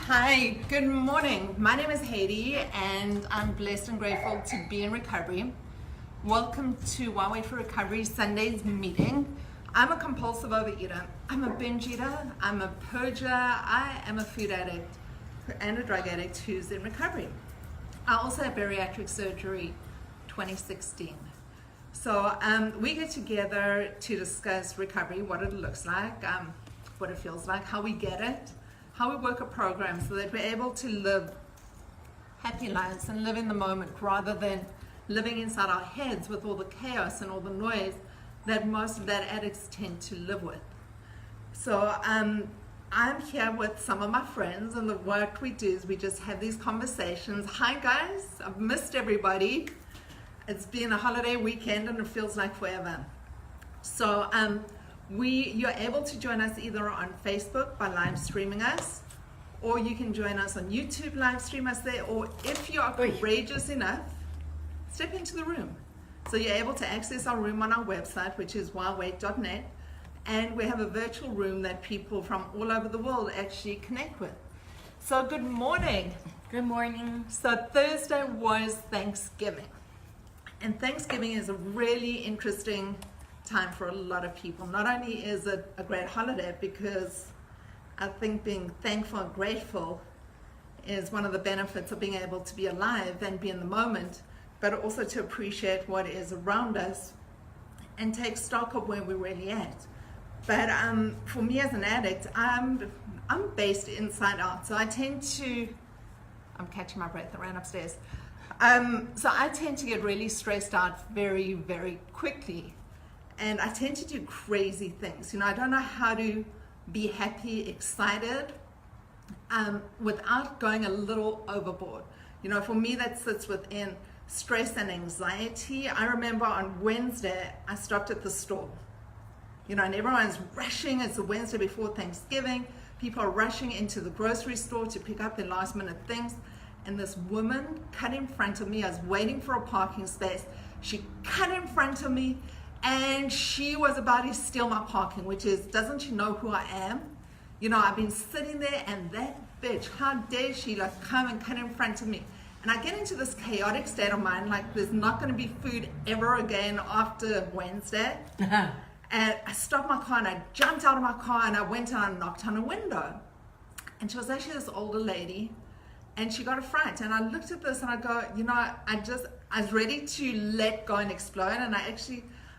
Hi, good morning. My name is Haiti and I'm blessed and grateful to be in recovery. Welcome to While Wait for Recovery Sunday's meeting. I'm a compulsive overeater. I'm a binge eater. I'm a purger. I am a food addict and a drug addict who's in recovery. I also had bariatric surgery 2016. So we get together to discuss recovery, what it looks like, what it feels like, how we get it, how we work a program so that we're able to live happy lives and live in the moment rather than living inside our heads with all the chaos and all the noise that most of that addicts tend to live with. So I'm here with some of my friends, and what we do is we just have these conversations. Hi guys, I've missed everybody. It's been a holiday weekend and it feels like forever. So you're able to join us either on Facebook by live streaming us, or you can join us on YouTube, live stream us there, or if you are courageous enough, step into the room. So you're able to access our room on our website, which is whilewait.net, and we have a virtual room that people from all over the world actually connect with. So good morning. Good morning. So Thursday was Thanksgiving, and Thanksgiving is a really interesting time for a lot of people. Not only is it a great holiday, because I think being thankful and grateful is one of the benefits of being able to be alive and be in the moment, but also to appreciate what is around us and take stock of where we're really at. But for me as an addict, I'm based inside out. So I tend to, I'm catching my breath, I ran upstairs. So I tend to get really stressed out very, very quickly. And I tend to do crazy things. I don't know how to be happy, excited, without going a little overboard. For me, that sits within stress and anxiety. I remember on Wednesday, I stopped at the store. And everyone's rushing. It's the Wednesday before Thanksgiving. People are rushing into the grocery store to pick up their last minute things. And this woman cut in front of me. I was waiting for a parking space. She cut in front of me. And she was about to steal my parking, which is, doesn't she know who I am? I've been sitting there, and that bitch, how dare she come and cut in front of me? And I get into this chaotic state of mind, like there's not going to be food ever again after Wednesday. And I stopped my car and I jumped out of my car and I went and I knocked on a window. And she was actually this older lady, and she got a fright. And I looked at this and I go, I was ready to let go and explode. And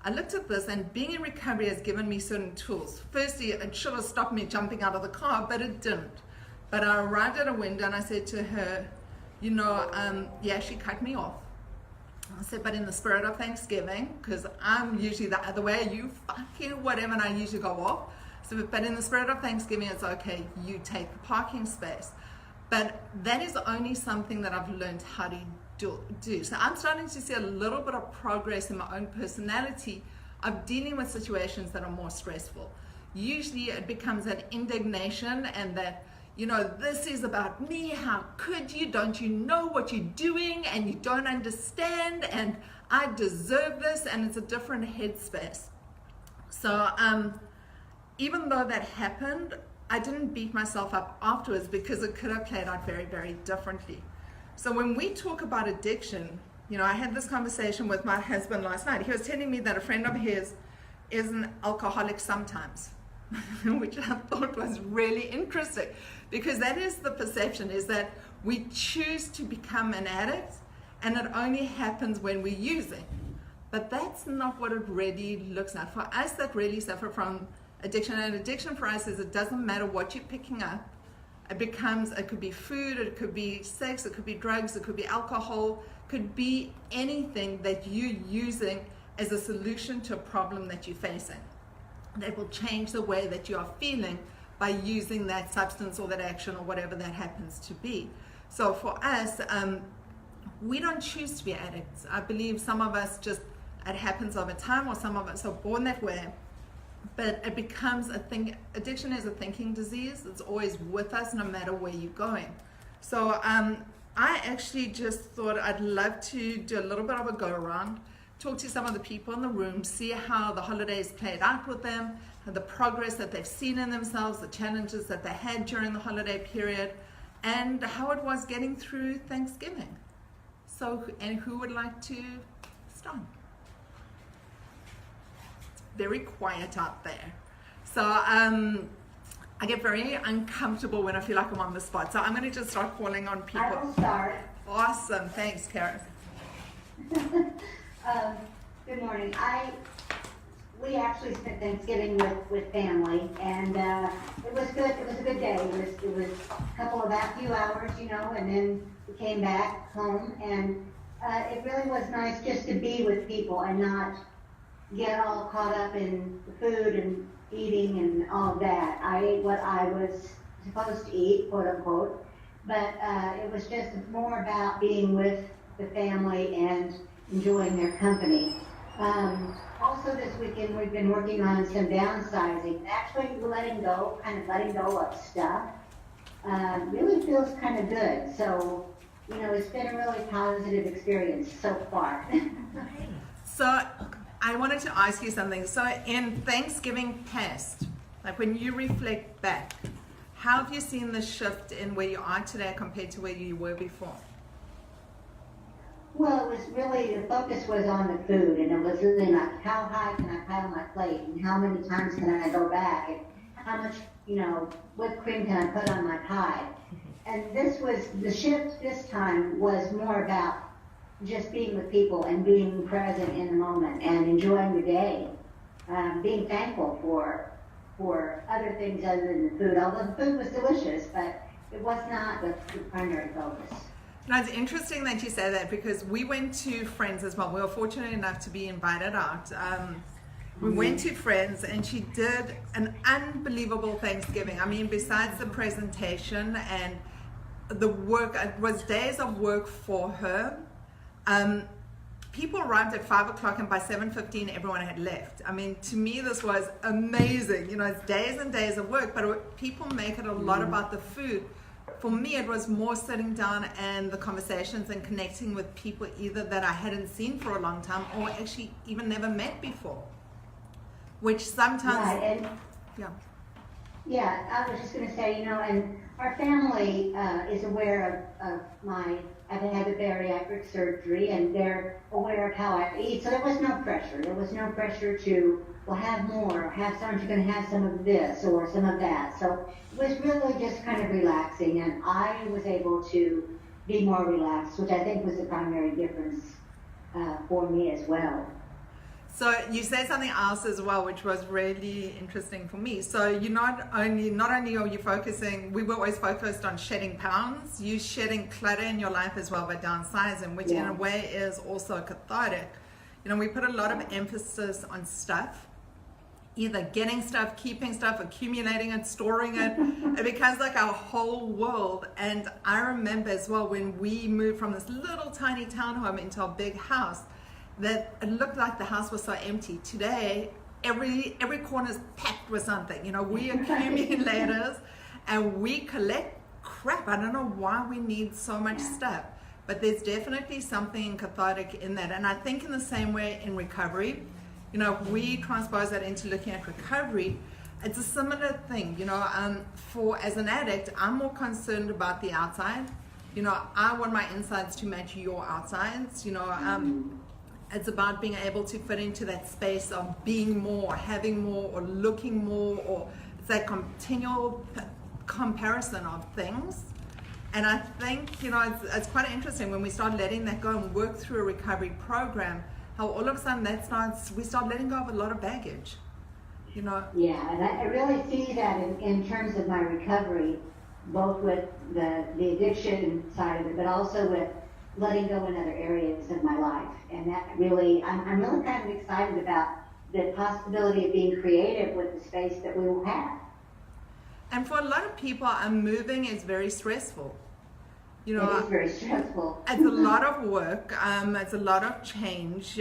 I looked at this, and being in recovery has given me certain tools. Firstly, it should have stopped me jumping out of the car, but it didn't. But I arrived at a window and I said to her, yeah, she cut me off. I said, but in the spirit of Thanksgiving, because I'm usually the other way, you fucking whatever, and I usually go off. So, but in the spirit of Thanksgiving, it's okay, you take the parking space. But that is only something that I've learned how to do. So I'm starting to see a little bit of progress in my own personality of dealing with situations that are more stressful. Usually it becomes an indignation, and that, this is about me, how could you, don't you know what you're doing, and you don't understand, and I deserve this, and it's a different headspace. So even though that happened, I didn't beat myself up afterwards, because it could have played out very, very differently. So when we talk about addiction, I had this conversation with my husband last night. He was telling me that a friend of his is an alcoholic sometimes, which I thought was really interesting, because that is the perception, is that we choose to become an addict and it only happens when we're using. But that's not what it really looks like. For us that really suffer from addiction, and addiction for us is, it doesn't matter what you're picking up. It could be food, it could be sex, it could be drugs, it could be alcohol, it could be anything that you're using as a solution to a problem that you're facing. That will change the way that you are feeling by using that substance or that action or whatever that happens to be. So for us, we don't choose to be addicts. I believe some of us it happens over time, or some of us are born that way. But it becomes a thing. Addiction is a thinking disease. It's always with us, no matter where you're going. So I actually just thought I'd love to do a little bit of a go around, talk to some of the people in the room, see how the holidays played out with them, the progress that they've seen in themselves, the challenges that they had during the holiday period, and how it was getting through Thanksgiving. So, and who would like to start? Very quiet out there. So I get very uncomfortable when I feel like I'm on the spot. So I'm going to just start calling on people. I will start. Awesome. Thanks, Karen. Good morning. We actually spent Thanksgiving with family, and it was good. It was a good day. It was a few hours, and then we came back home, and it really was nice just to be with people and not get all caught up in the food and eating and all of that. I ate what I was supposed to eat, quote unquote, but it was just more about being with the family and enjoying their company. Also this weekend we've been working on some downsizing, actually letting go of stuff. Really feels kind of good. So, it's been a really positive experience so far. So I wanted to ask you something. So in Thanksgiving past, like when you reflect back, how have you seen the shift in where you are today compared to where you were before? Well, the focus was on the food, and it was really like, how high can I pile my plate, and how many times can I go back, and how much, whipped cream can I put on my pie. And the shift this time was more about just being with people and being present in the moment and enjoying the day, being thankful for other things other than the food, although the food was delicious, but it was not the primary focus. Now, it's interesting that you say that because we went to friends as well. We were fortunate enough to be invited out. We went to friends, and she did an unbelievable Thanksgiving. I mean, besides the presentation and the work, it was days of work for her. People arrived at 5 o'clock, and by 7:15 everyone had left. I mean, to me this was amazing. It's days and days of work, but people make it a lot about the food. For me, it was more sitting down and the conversations and connecting with people either that I hadn't seen for a long time or actually even never met before, which sometimes right, I was just going to say, and our family is aware of I've had the bariatric surgery, and they're aware of how I eat, so there was no pressure. There was no pressure to, have more, or you're going to have some of this or some of that. So it was really just kind of relaxing, and I was able to be more relaxed, which I think was the primary difference for me as well. So you said something else as well, which was really interesting for me. So you not only are you focusing, we were always focused on shedding pounds, you shedding clutter in your life as well by downsizing, which in a way is also cathartic. We put a lot of emphasis on stuff, either getting stuff, keeping stuff, accumulating it, storing it. It becomes like our whole world. And I remember as well when we moved from this little tiny townhome into a big house, that it looked like the house was so empty. Today, every corner is packed with something. We accumulators and we collect crap. I don't know why we need so much stuff, but there's definitely something cathartic in that. And I think in the same way in recovery, if we transpose that into looking at recovery, it's a similar thing. As an addict, I'm more concerned about the outside. I want my insides to match your outsides. It's about being able to fit into that space of being more, having more, or looking more, or it's that continual comparison of things. And I think, it's quite interesting when we start letting that go and work through a recovery program, how all of a sudden we start letting go of a lot of baggage. Yeah, and I really see that in terms of my recovery, both with the addiction side of it, but also with letting go in other areas of my life. And that really, I'm really kind of excited about the possibility of being creative with the space that we will have. And for a lot of people, moving is very stressful. It is very stressful. It's a lot of work. It's a lot of change.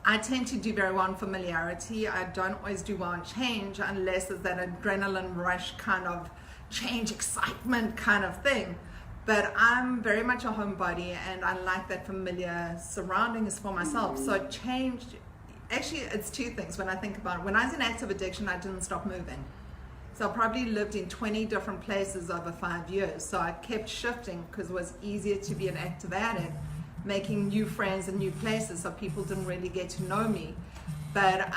I tend to do very well in familiarity. I don't always do well in change unless it's that adrenaline rush kind of change, excitement kind of thing. But I'm very much a homebody, and I like that familiar surroundings for myself. So change, actually it's two things when I think about it. When I was in active addiction, I didn't stop moving. So I probably lived in 20 different places over 5 years. So I kept shifting because it was easier to be an active addict, making new friends in new places so people didn't really get to know me. But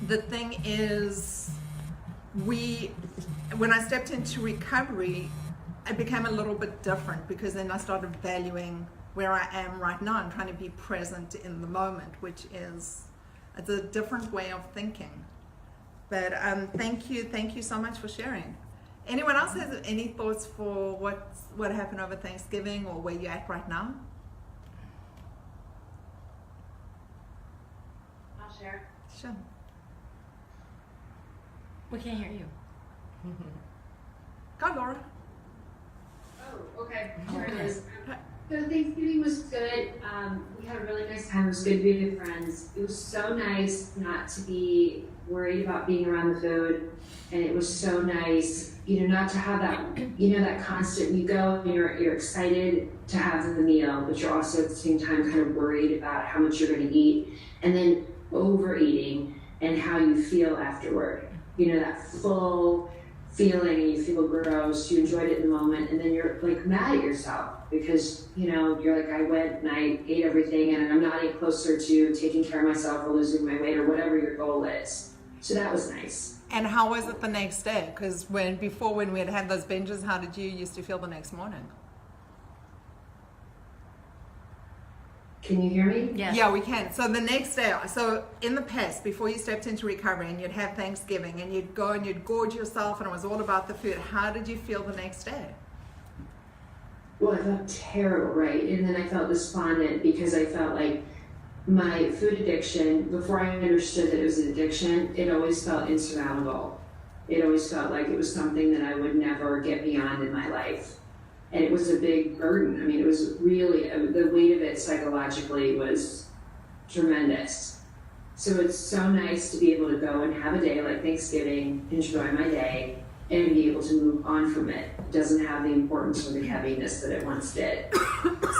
the thing is, when I stepped into recovery, it became a little bit different because then I started valuing where I am right now and trying to be present in the moment, which is, it's a different way of thinking. But thank you so much for sharing. Anyone else has any thoughts for what happened over Thanksgiving or where you're at right now? I'll share. Sure. We can't hear you. Go, Laura. Oh, okay. Here it is. So Thanksgiving was good. We had a really nice time. It was good to be with friends. It was so nice not to be worried about being around the food, and it was so nice, not to have that, that constant. You go and you're excited to have the meal, but you're also at the same time kind of worried about how much you're going to eat, and then overeating and how you feel afterward. That full feeling, and you feel gross, you enjoyed it in the moment, and then you're like mad at yourself because you're like, I went and I ate everything and I'm not any closer to taking care of myself or losing my weight or whatever your goal is. So that was nice. And how was it the next day? Because when we had those binges, how did you used to feel the next morning? Can you hear me? Yes. Yeah, we can. So the next day, so in the past, before you stepped into recovery and you'd have Thanksgiving and you'd go and you'd gorge yourself and it was all about the food, how did you feel the next day? Well, I felt terrible, right? And then I felt despondent because I felt like my food addiction, before I understood that it was an addiction, it always felt insurmountable. It always felt like it was something that I would never get beyond in my life. And it was a big burden. I mean, it was really, the weight of it psychologically was tremendous. So it's so nice to be able to go and have a day like Thanksgiving, enjoy my day, and be able to move on from it. It doesn't have the importance or the heaviness that it once did.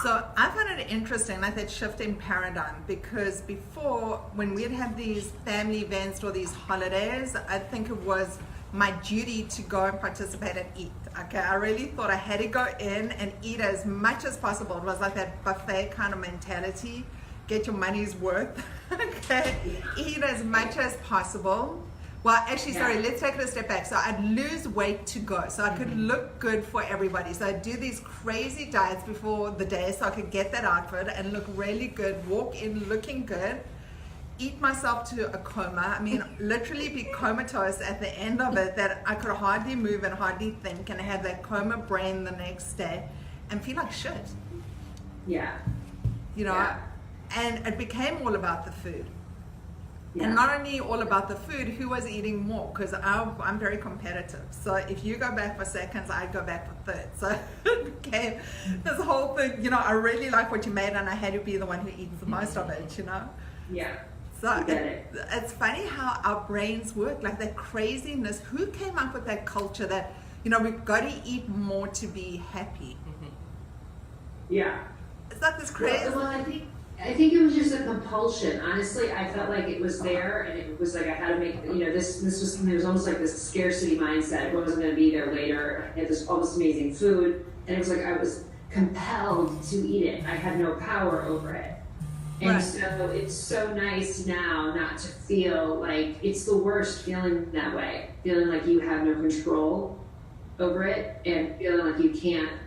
So I found it interesting, like that shift in paradigm, because before, when we'd have these family events or these holidays, I think it was my duty to go and participate and eat. Okay, I really thought I had to go in and eat as much as possible. It was like that buffet kind of mentality. Get your money's worth. Okay, eat as much as possible. Well, actually, sorry, let's take it a step back. So I'd lose weight to go, so I could look good for everybody. So I'd do these crazy diets before the day so I could get that outfit and look really good, walk in looking good, eat myself to a coma. I mean, literally be comatose at the end of it, that I could hardly move and hardly think, and have that coma brain the next day and feel like shit. Yeah. And it became all about the food. Yeah. And not only all about the food, who was eating more? Because I'm very competitive. So if you go back for seconds, I'd go back for thirds. So it became this whole thing, I really like what you made and I had to be the one who eats the most of it, Yeah. So it's funny how our brains work, like that craziness. Who came up with that culture that, we've got to eat more to be happy? Yeah. It's like this crazy. Well, I think it was just a compulsion. Honestly, I felt like it was there, and it was like I had to make. This was it was almost like this scarcity mindset. It wasn't going to be there later. I had all this amazing food, and it was like I was compelled to eat it. I had no power over it, and Right. so it's so nice now not to feel like it's the worst feeling that way. Feeling like you have no control over it, and feeling like you can't,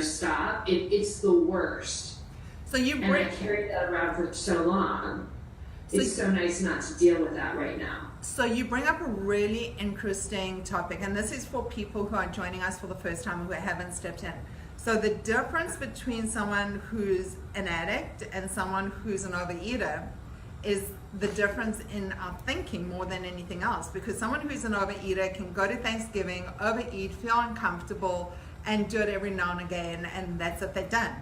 stop. It's the worst. So you And I carried that around for so long. So It's so nice not to deal with that right now. So you bring up a really interesting topic, and this is for people who are joining us for the first time who haven't stepped in. So the difference between someone who's an addict and someone who's an overeater is the difference in our thinking more than anything else. Because someone who's an overeater can go to Thanksgiving, overeat, feel uncomfortable, and do it every now and again, and that's it, they're done.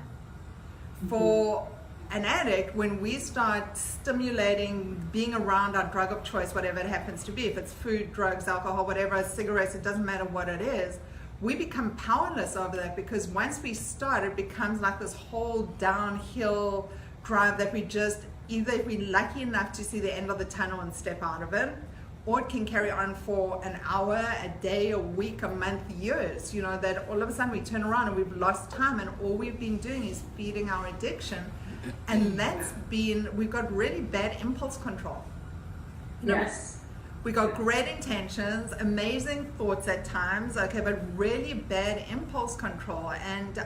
For an addict, when we start stimulating being around our drug of choice, whatever it happens to be, if it's food, drugs, alcohol, whatever, cigarettes, it doesn't matter what it is, we become powerless over that, because once we start, it becomes like this whole downhill drive that we just, either if we're lucky enough to see the end of the tunnel and step out of it, or it can carry on for an hour, a day, a week, a month, years, you know, that all of a sudden we turn around and we've lost time and all we've been doing is feeding our addiction. And we've got really bad impulse control. You know, Yes. we got great intentions, amazing thoughts at times, okay, but really bad impulse control. And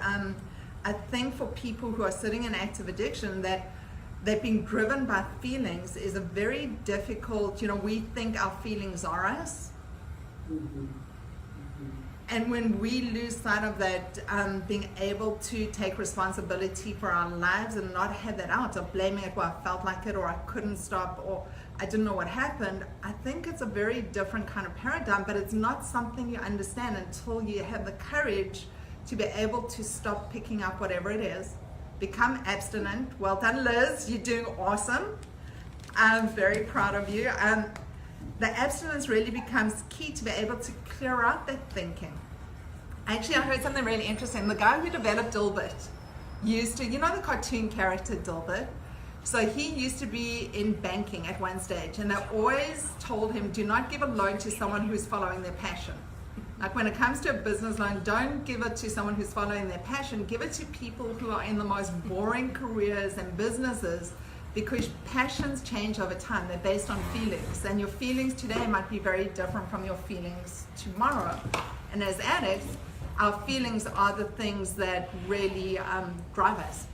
I think for people who are sitting in active addiction, that they're being driven by feelings is a very difficult, you know, we think our feelings are us. And when we lose sight of that, being able to take responsibility for our lives and not have that out of blaming it, well, I felt like it, or I couldn't stop, or I didn't know what happened, I think it's a very different kind of paradigm, but it's not something you understand until you have the courage to be able to stop picking up whatever it is. Become abstinent. Well done, Liz. You're doing awesome. I'm very proud of you. The abstinence really becomes key to be able to clear out that thinking. Actually, I heard something really interesting. The guy who developed Dilbert used to, you know the cartoon character Dilbert? So he used to be in banking at one stage, and they always told him, do not give a loan to someone who's following their passion. Like when it comes to a business loan, don't give it to someone who's following their passion. Give it to people who are in the most boring careers and businesses, because passions change over time. They're based on feelings, and your feelings today might be very different from your feelings tomorrow. And as addicts, our feelings are the things that really drive us.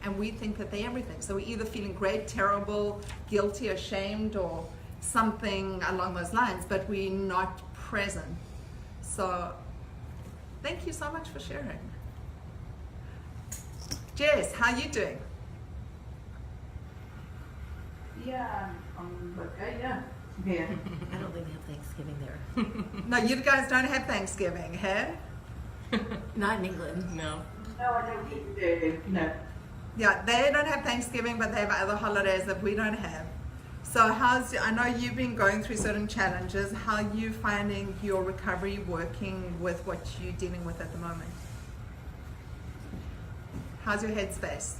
And we think that they're everything. So we're either feeling great, terrible, guilty, ashamed, or something along those lines, but we're not present. So thank you so much for sharing. Jess, how you doing? Yeah, okay, yeah. Yeah. I don't think we have Thanksgiving there. No, you guys don't have Thanksgiving, hey? Not in England. No. No, I don't think we do. No. Yeah, they don't have Thanksgiving, but they have other holidays that we don't have. So I know you've been going through certain challenges. How are you finding your recovery working with what you're dealing with at the moment? How's your headspace?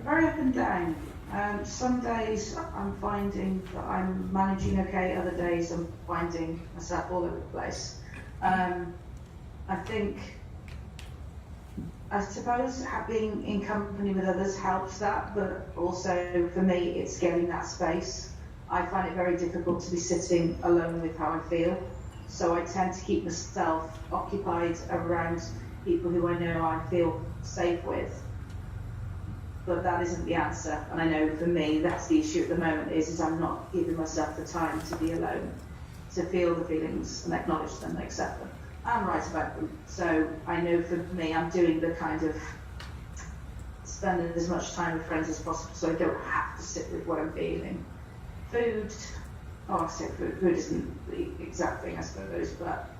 Very up and down. Some days I'm finding that I'm managing okay, other days I'm finding myself all over the place. I suppose being in company with others helps that, but also for me it's getting that space. I find it very difficult to be sitting alone with how I feel, so I tend to keep myself occupied around people who I know I feel safe with. But that isn't the answer, and I know for me that's the issue at the moment is I'm not giving myself the time to be alone, to feel the feelings and acknowledge them and accept them and write about them. So I know for me I'm doing the kind of spending as much time with friends as possible so I don't have to sit with what I'm feeling. Food, I say food isn't the exact thing I suppose, but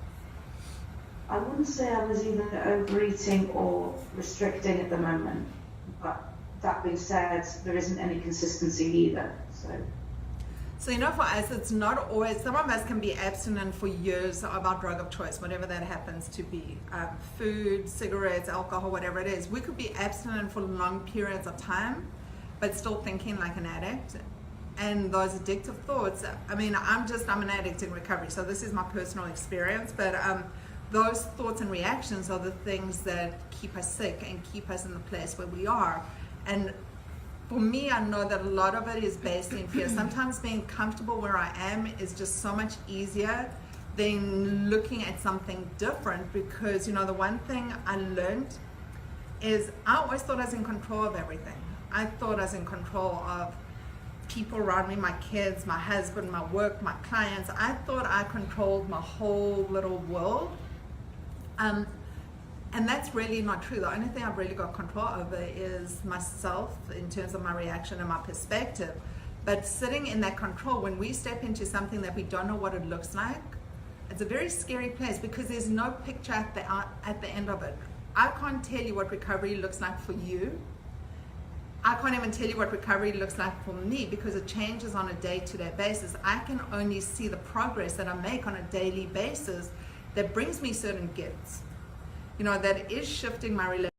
I wouldn't say I was either overeating or restricting at the moment, but that being said, there isn't any consistency either. So you know, for us, it's not always, some of us can be abstinent for years of our drug of choice, whatever that happens to be. Food, cigarettes, alcohol, whatever it is. We could be abstinent for long periods of time, but still thinking like an addict. And those addictive thoughts, I mean, I'm an addict in recovery, so this is my personal experience, but those thoughts and reactions are the things that keep us sick and keep us in the place where we are. And for me, I know that a lot of it is based in fear. Sometimes being comfortable where I am is just so much easier than looking at something different, because, you know, the one thing I learned is I always thought I was in control of everything. I thought I was in control of people around me, my kids, my husband, my work, my clients. I thought I controlled my whole little world. And that's really not true. The only thing I've really got control over is myself in terms of my reaction and my perspective. But sitting in that control, when we step into something that we don't know what it looks like, it's a very scary place because there's no picture at the end of it. I can't tell you what recovery looks like for you. I can't even tell you what recovery looks like for me because it changes on a day-to-day basis. I can only see the progress that I make on a daily basis that brings me certain gifts, you know, that is shifting my relationship